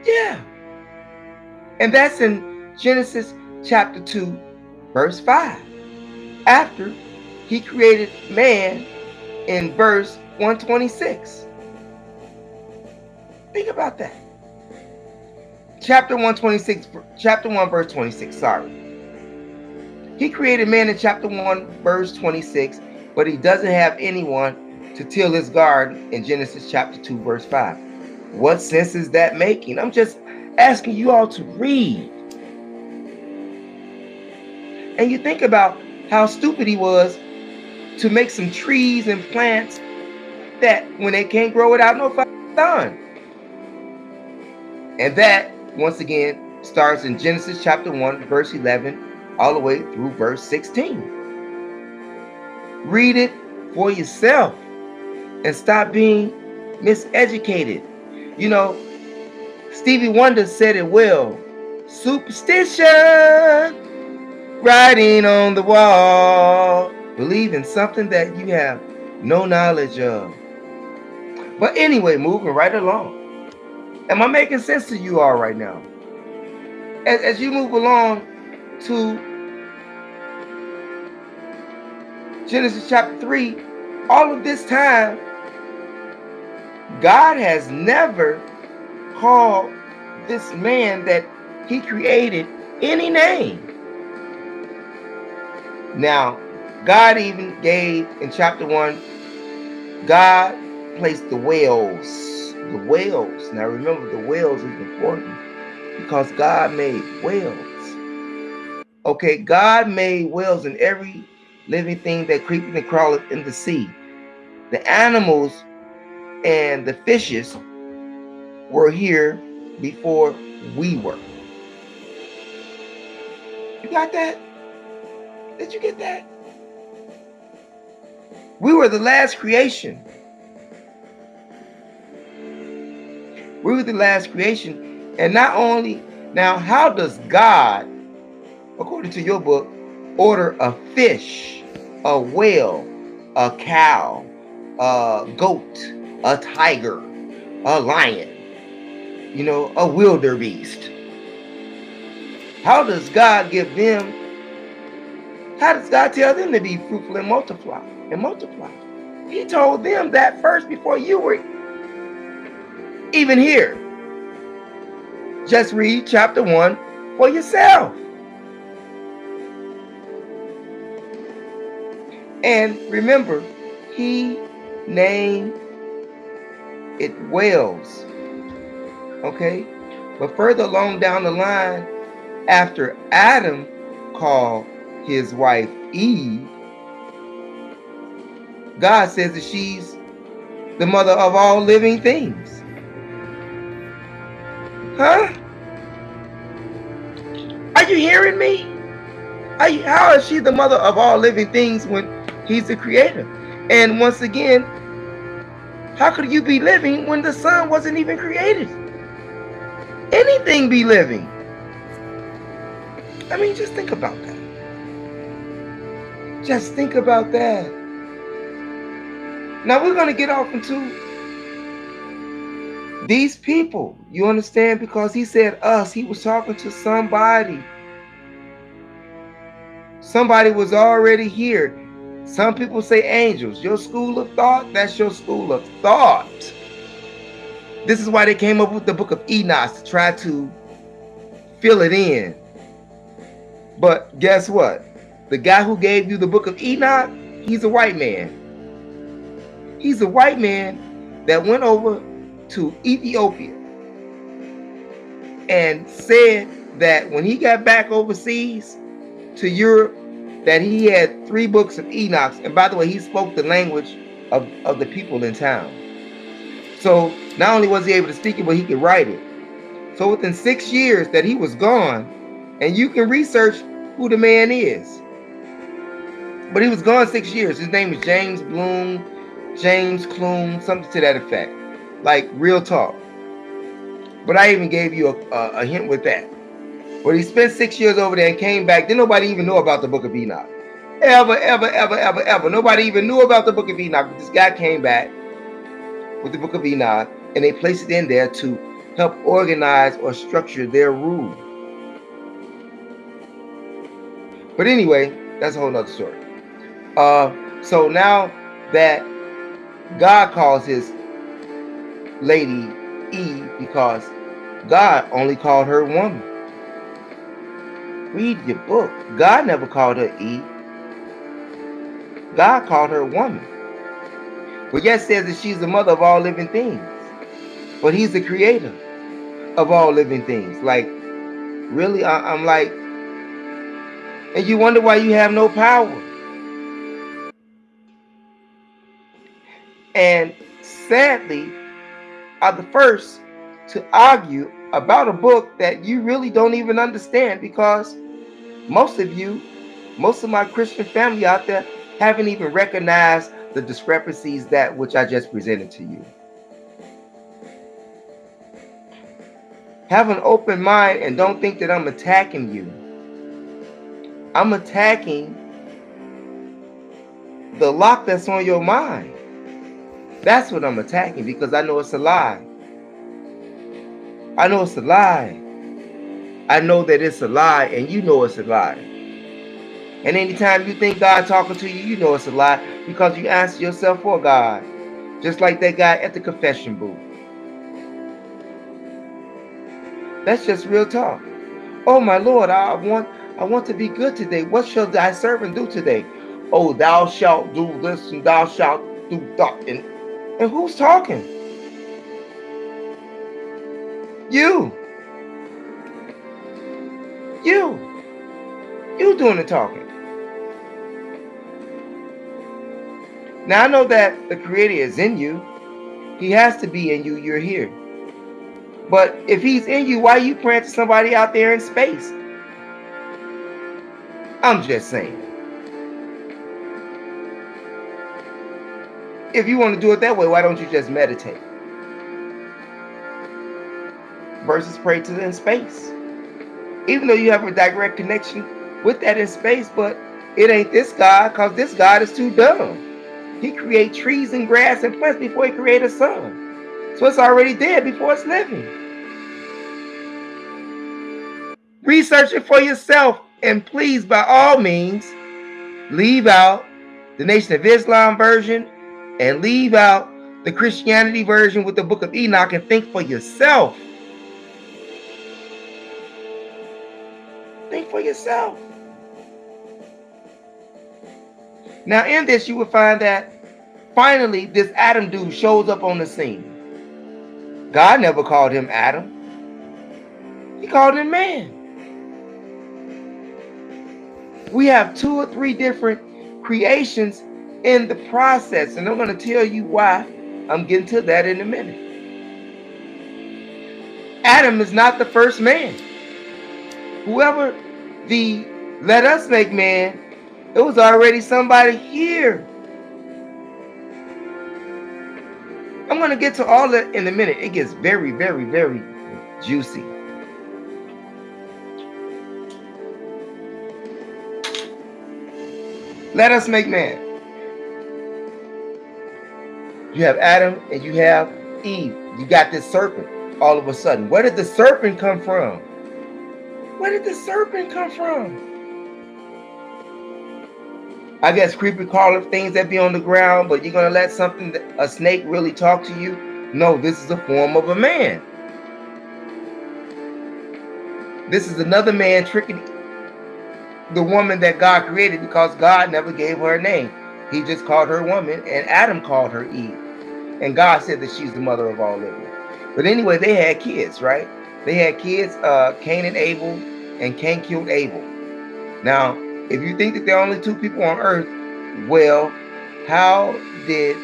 Yeah. And that's in Genesis chapter 2, verse 5. After he created man in verse 126. Think about that. Chapter 126, chapter 1, verse 26, sorry. He created man in chapter 1, verse 26, but he doesn't have anyone to till his garden in Genesis chapter 2, verse 5. What sense is that making? I'm just asking you all to read. And you think about how stupid he was to make some trees and plants that when they can't grow without no sun. And that, once again, starts in Genesis chapter 1, verse 11, all the way through verse 16. Read it for yourself and stop being miseducated. You know, Stevie Wonder said it well. Superstition, writing on the wall. Believe in something that you have no knowledge of. But anyway, moving right along. Am I making sense to you all right now? As you move along to Genesis chapter 3, all of this time, God has never called this man that he created any name. Now, God even gave in chapter 1, God placed the whales. The whales. Now remember, the whales is important because God made whales. Okay, God made whales in every living thing that creepeth and crawleth in the sea. The animals and the fishes were here before we were. You got that? Did you get that? We were the last creation. We were the last creation. And not only, now how does God, according to your book, order a fish, a whale, a cow, a goat, a tiger, a lion, a wildebeest? How does God give them, how does God tell them to be fruitful and multiply? He told them that first before you were even here. Just read chapter 1 for yourself. And remember, he named it whales. Okay? But further along down the line, after Adam called his wife Eve, God says that she's the mother of all living things. Huh? Are you hearing me? How is she the mother of all living things when he's the creator? And once again, how could you be living when the sun wasn't even created? Anything be living. I mean, just think about that. Just think about that. Now we're going to get off into these people. You understand? Because he said us. He was talking to somebody. Somebody was already here. Some people say angels. Your school of thought, that's your school of thought. This is why they came up with the book of Enoch, to try to fill it in. But guess what? The guy who gave you the book of Enoch, he's a white man. He's a white man that went over to Ethiopia and said that when he got back overseas to Europe, that he had 3 books of Enoch. And by the way, he spoke the language of the people in town. So not only was he able to speak it, but he could write it. So within 6 years that he was gone, and you can research who the man is. But he was gone 6 years. His name is James Bloom, James Clume, something to that effect. Like real talk. But I even gave you a hint with that. But he spent 6 years over there and came back. Then nobody even knew about the book of Enoch. Ever. Nobody even knew about the book of Enoch. But this guy came back with the book of Enoch, and they placed it in there to help organize or structure their rule. But anyway, that's a whole nother story. So now that God calls his lady Eve because God only called her woman. Read your book. God never called her Eve. God called her woman. But yet says that she's the mother of all living things. But he's the creator of all living things. Like, really? I'm like, and you wonder why you have no power. And sadly, are the first to argue about a book that you really don't even understand, because most of my Christian family out there haven't even recognized the discrepancies that which I just presented to you. Have an open mind and don't think that I'm attacking you. I'm attacking the lock that's on your mind. That's what I'm attacking, because I know it's a lie. I know it's a lie. I know that it's a lie, and you know it's a lie. And anytime you think God talking to you, you know it's a lie, because you answer yourself for God. Just like that guy at the confession booth. That's just real talk. Oh my Lord, I want to be good today. What shall thy servant do today? Oh, thou shalt do this and thou shalt do that. And who's talking? You. You doing the talking. Now I know that the Creator is in you. He has to be in you. You're here. But if he's in you, why are you praying to somebody out there in space? I'm just saying. If you want to do it that way, why don't you just meditate? Versus pray to the in space. Even though you have a direct connection with that in space, but it ain't this God, because this God is too dumb. He created trees and grass and plants before he created a sun. So it's already dead before it's living. Research it for yourself, and please, by all means, leave out the Nation of Islam version and leave out the Christianity version with the Book of Enoch, and think for yourself. Think for yourself. Now in this, you will find that finally this Adam dude shows up on the scene. God never called him Adam. He called him man. We have 2 or 3 different creations in the process, and I'm going to tell you why. I'm getting to that in a minute. Adam is not the first man. Whoever the let us make man, it was already somebody here. I'm going to get to all that in a minute. It gets very, very, very juicy. Let us make man. You have Adam and you have Eve. You got this serpent all of a sudden. Where did the serpent come from? Where did the serpent come from? I guess creepy crawler things that be on the ground, but you're going to let something, a snake, really talk to you? No, this is a form of a man. This is another man tricking the woman that God created, because God never gave her a name. He just called her woman, and Adam called her Eve. And God said that she's the mother of all living. But anyway, they had kids, right? They had kids, Cain and Abel, and Cain killed Abel. Now, if you think that there are only 2 people on earth, well, how did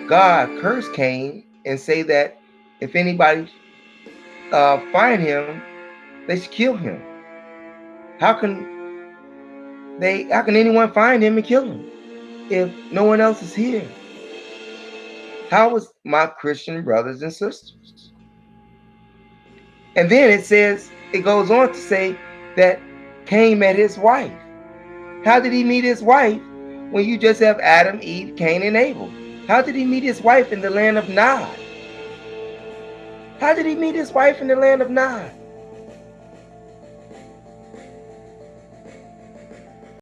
God curse Cain and say that if anybody find him, they should kill him? How can anyone find him and kill him if no one else is here? How is my Christian brothers and sisters? And then it goes on to say that Cain met his wife. How did he meet his wife when you just have Adam, Eve, Cain, and Abel? How did he meet his wife in the land of Nod? How did he meet his wife in the land of Nod?